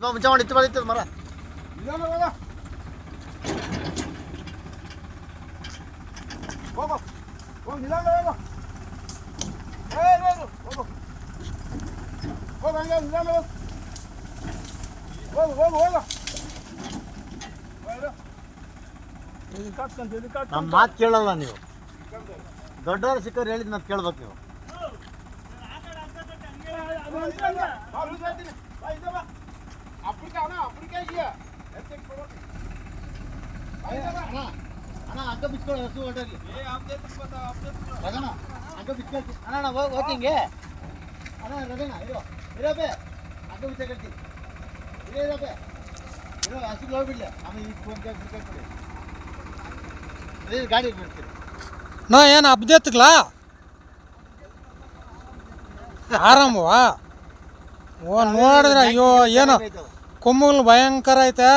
ಮುಂಚೆ ಮಾಡಿ ಇತ್ತು ಬಂದಿತ್ತು ಮರ ಹೋಗೋ ಹೋಗಿ ನಿಧಾನ ಹೋಗೋ ಹೋಗ ಹಂಗೆ ನಿಧಾನ ಹೋಗು ಹೋಗು ಹೋಗು ನಮ್ಮ ಮಾತು ಕೇಳಲ್ಲ ನೀವು. ದೊಡ್ಡವರು ಸಿಕ್ಕವ್ರು ಹೇಳಿದ್ ನಾವು ಕೇಳ್ಬೇಕು ನೀವು. ಅಣ್ಣ ಹಗ್ಗ ಬಿಚ್ಕೊಳ್ಳೋ ಹಸು ಹೊರಟೋಗಿ ರಗಣ ಹಗ್ಗ ಬಿಚ್ಕೊಳ್ತೀನಿ ಅಣ್ಣ ಹೋಗಿಂಗೆ ಅಣ್ಣ ರಗಣ ಇರೋಬೆ ಹಗ್ಗ ಬಿಚ್ಚಾಕಳ್ತೀನಿ ಇರೋಬೆ ಇರೋ ಹಸುಗಳು ಹೋಗ್ಬಿಡ್ಲಿ ಆಮೇಲೆ ಈ ಫೋನ್ ಬಿಡ್ಕೊಳ್ತೀನಿ ಗಾಡಿ ಬಿಡ್ತೀನಿ ನಾ ಏನು ಅಬ್ದೆತ್ಗಳಾ ಆರಾಮವಾ ಓ ನೋಡಿದ್ರೆ ಅಯ್ಯೋ ಏನೋ ಕೊಮ್ಮಗಳು ಭಯಂಕರ ಐತೆ.